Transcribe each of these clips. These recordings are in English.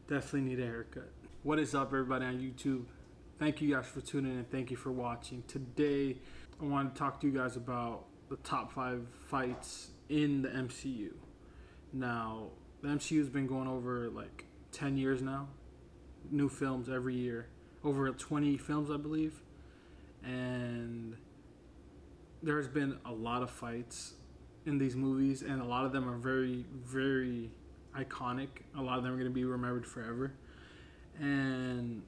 Definitely need a haircut. What is up, everybody on YouTube? Thank you guys for tuning in. Thank you for watching. Today, I want to talk to you guys about the top 5 fights in the MCU. Now, the MCU has been going over like 10 years now. New films every year. Over 20 films, I believe. And there's been a lot of fights in these movies, and a lot of them are very, very iconic. A lot of them are going to be remembered forever. And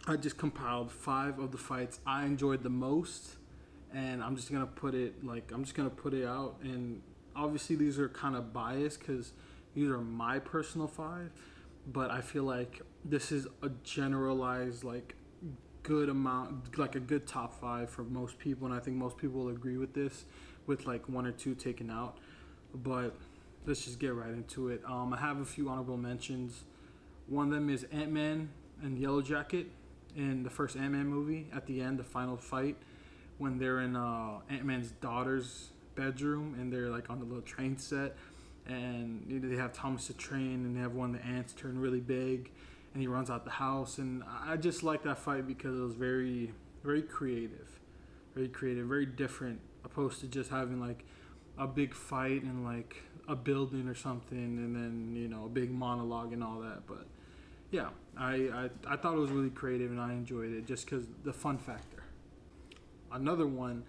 I just compiled 5 of the fights I enjoyed the most, and I'm just gonna put it out. And obviously these are kind of biased because these are my personal 5, but I feel like this is a generalized, like, good amount, like a good top 5 for most people, and I think most people will agree with this, with like 1 or 2 taken out. But let's just get right into it. I have a few honorable mentions. One of them is AntMan and Yellow Jacket in the first AntMan movie. At the end, the final fight, when they're in Ant-Man's daughter's bedroom and they're like on the little train set, and they have Thomas the Train, and they have one of the ants turn really big, and he runs out the house. And I just like that fight because it was very, very creative, very different, opposed to just having like a big fight in like a building or something, and then, you know, a big monologue and all that. But yeah, I thought it was really creative, and I enjoyed it just because the fun factor. Another one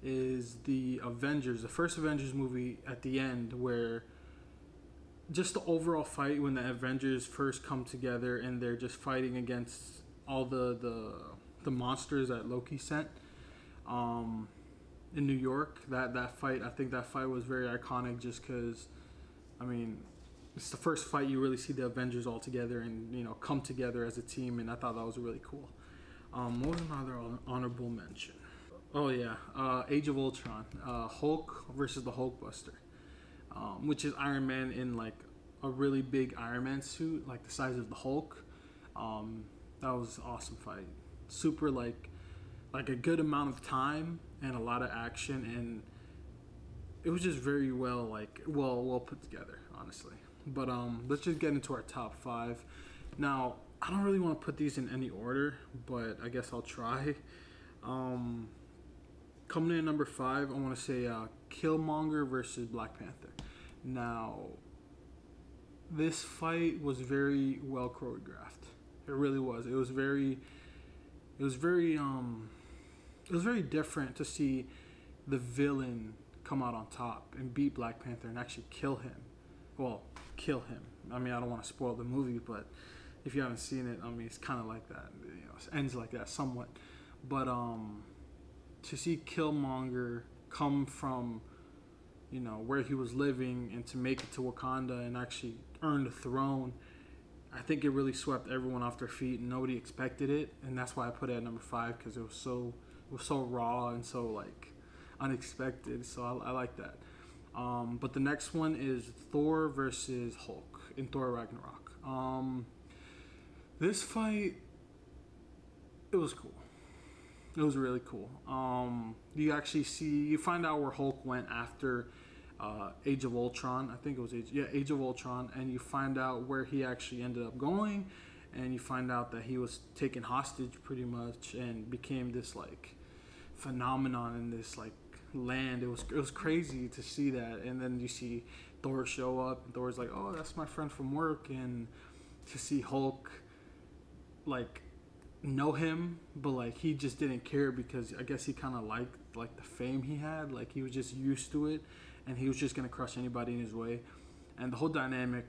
is the Avengers, the first Avengers movie. At the end, where just the overall fight when the Avengers first come together and they're just fighting against all the monsters that Loki sent in New York. That fight, I think that fight was very iconic just because, I mean, it's the first fight you really see the Avengers all together and, you know, come together as a team, and I thought that was really cool. What was another honorable mention? Oh yeah, Age of Ultron, Hulk versus the Hulkbuster, which is Iron Man in like a really big Iron Man suit, like the size of the Hulk. That was an awesome fight. Super like a good amount of time and a lot of action, and it was just very well put together, honestly. But let's just get into our top 5. Now, I don't really want to put these in any order, but I guess I'll try. Coming in at number 5, I want to say Killmonger versus Black Panther. Now, this fight was very well choreographed. It really was. It was very different to see the villain come out on top and beat Black Panther and actually kill him. Well, kill him. I mean, I don't want to spoil the movie, but if you haven't seen it, I mean, it's kind of like that. You know, it ends like that somewhat. But to see Killmonger come from, you know, where he was living and to make it to Wakanda and actually earn the throne, I think it really swept everyone off their feet, and nobody expected it. And that's why I put it at number 5, because it was so raw and so like unexpected. So I like that. But the next one is Thor versus Hulk in Thor Ragnarok. This fight, it was cool. It was really cool. You find out where Hulk went after Age of Ultron. I think it was Age of Ultron, and you find out where he actually ended up going, and you find out that he was taken hostage pretty much and became this like phenomenon in this like land. It was crazy to see that. And then you see Thor show up, and Thor's like, oh, that's my friend from work. And to see Hulk like know him, but like he just didn't care, because I guess he kind of liked like the fame he had. Like he was just used to it, and he was just gonna crush anybody in his way. And the whole dynamic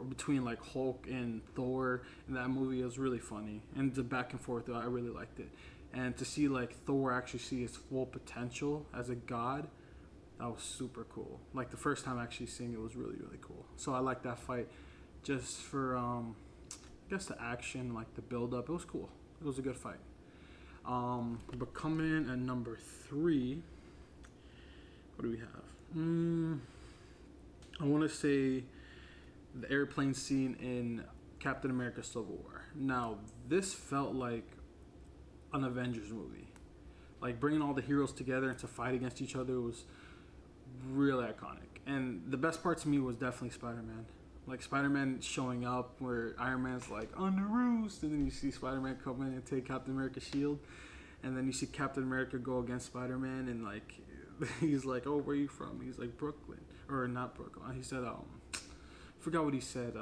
between like Hulk and Thor in that movie was really funny, and the back and forth, I really liked it. And to see like Thor actually see his full potential as a god, that was super cool. Like the first time actually seeing it was really, really cool. So I like that fight just for I guess the action, like the build up. It was cool. It was a good fight. But coming in at number 3, what do we have? I want to say the airplane scene in Captain America Civil War. Now, this felt like an Avengers movie. Like bringing all the heroes together to fight against each other was really iconic. And the best part to me was definitely Spiderman. Like Spider-Man showing up where Iron Man's like on the roost, and then you see Spider-Man come in and take Captain America's shield, and then you see Captain America go against Spider-Man, and like he's like, "Oh, where are you from?" He's like, "Brooklyn," or not Brooklyn. He said, forgot what he said.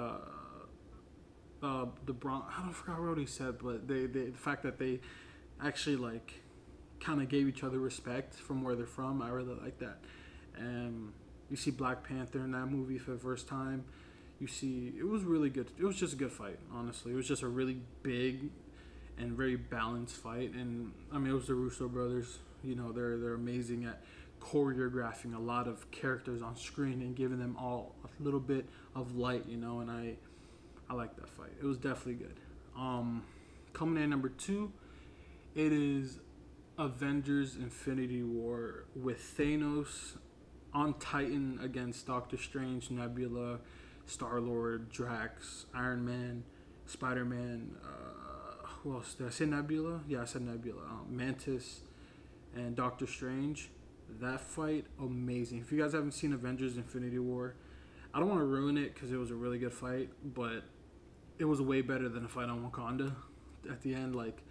The Bronx. I don't forgot what he said, but the fact that they actually like kind of gave each other respect from where they're from, I really like that. And you see Black Panther in that movie for the first time. You see, it was really good. It was just a good fight, honestly. It was just a really big and very balanced fight. And I mean, it was the Russo brothers. You know, they're amazing at choreographing a lot of characters on screen and giving them all a little bit of light. You know, and I like that fight. It was definitely good. Coming in number 2, it is Avengers Infinity War with Thanos on Titan against Doctor Strange, Nebula, Star-Lord, Drax, Iron Man, Spider-Man, who else? Did I say Nebula? Yeah, I said Nebula. Mantis and Doctor Strange. That fight, amazing. If you guys haven't seen Avengers Infinity War, I don't want to ruin it because it was a really good fight, but it was way better than the fight on Wakanda at the end. Like,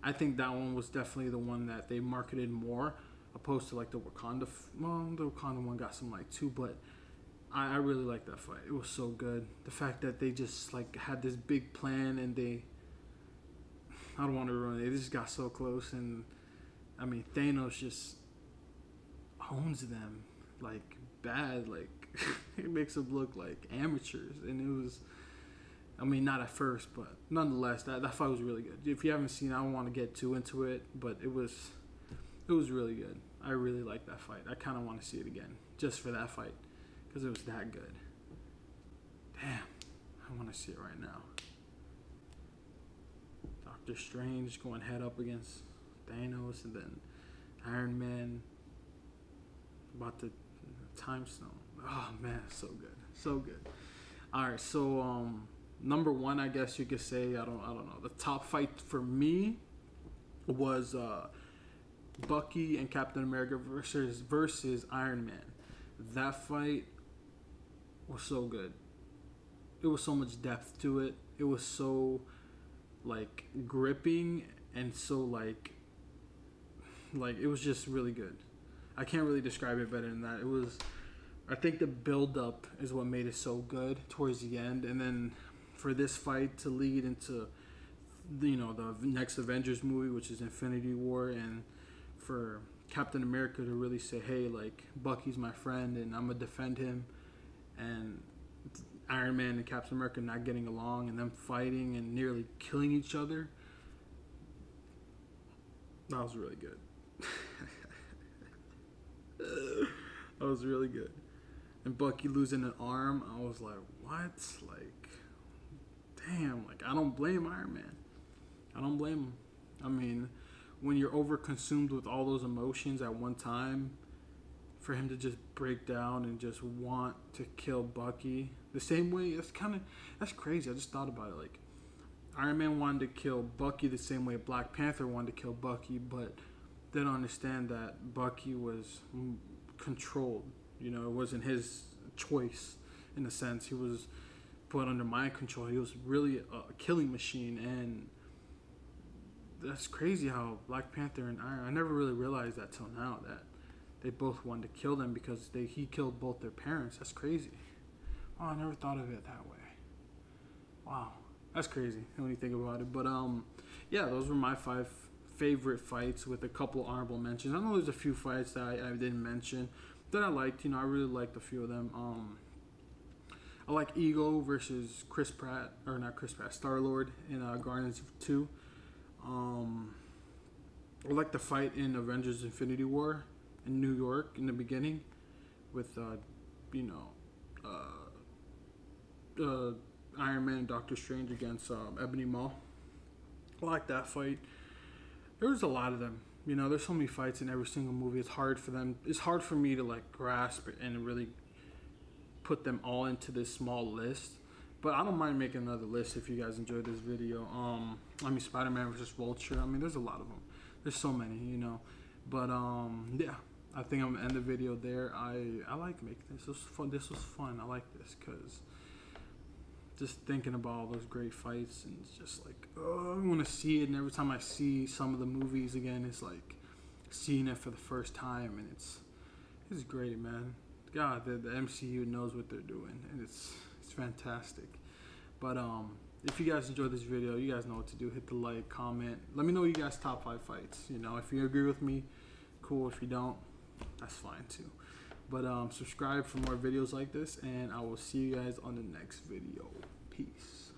I think that one was definitely the one that they marketed more, opposed to like the Wakanda. Well, the Wakanda one got some like too, but I really like that fight. It was so good. The fact that they just like had this big plan and I don't want to ruin it. They just got so close, and I mean Thanos just owns them like bad. Like it makes them look like amateurs, and it was. I mean, not at first, but nonetheless, that fight was really good. If you haven't seen it, I don't want to get too into it, but it was really good. I really like that fight. I kind of want to see it again, just for that fight, because it was that good. Damn, I want to see it right now. Doctor Strange going head up against Thanos, and then Iron Man about the time stone. Oh man, so good, so good. All right, so number 1, I guess you could say, I don't know. The top fight for me was Bucky and Captain America versus Iron Man. That fight was so good. It was so much depth to it. It was so like gripping and so like it was just really good. I can't really describe it better than that. It was. I think the build up is what made it so good towards the end, and then for this fight to lead into the next Avengers movie, which is Infinity War, and for Captain America to really say, hey, like, Bucky's my friend and I'm gonna defend him, and Iron Man and Captain America not getting along and them fighting and nearly killing each other, that was really good. That was really good. And Bucky losing an arm, I was like, what? Like, damn, like, I don't blame Iron Man. I don't blame him. I mean, when you're overconsumed with all those emotions at one time, for him to just break down and just want to kill Bucky the same way, that's crazy. I just thought about it. Like, Iron Man wanted to kill Bucky the same way Black Panther wanted to kill Bucky, but they don't understand that Bucky was controlled. You know, it wasn't his choice in a sense. He was put under mind control. He was really a killing machine, and that's crazy how Black Panther and Iron, I never really realized that till now, that they both wanted to kill them because he killed both their parents. That's crazy. Wow, I never thought of it that way. Wow, that's crazy when you think about it. But yeah, those were my 5 favorite fights with a couple honorable mentions. I know there's a few fights that I didn't mention that I liked. You know, I really liked a few of them. I like Ego versus Star-Lord in Guardians 2. I like the fight in Avengers Infinity War in New York in the beginning with, Iron Man and Doctor Strange against Ebony Maw. I like that fight. There was a lot of them. You know, there's so many fights in every single movie. It's hard for me to like grasp and really put them all into this small list. But I don't mind making another list if you guys enjoyed this video. I mean, Spider-Man versus Vulture. I mean, there's a lot of them. There's so many, you know. But yeah, I think I'm gonna end the video there. I like making this. This was fun. I like this because just thinking about all those great fights, and it's just like, oh, I want to see it. And every time I see some of the movies again, it's like seeing it for the first time, and it's great, man. God, the MCU knows what they're doing, and it's fantastic. But if you guys enjoyed this video, you guys know what to do. Hit the like, comment. Let me know you guys' top 5 fights. You know, if you agree with me, cool. If you don't, that's fine too. But subscribe for more videos like this, and I will see you guys on the next video. Peace.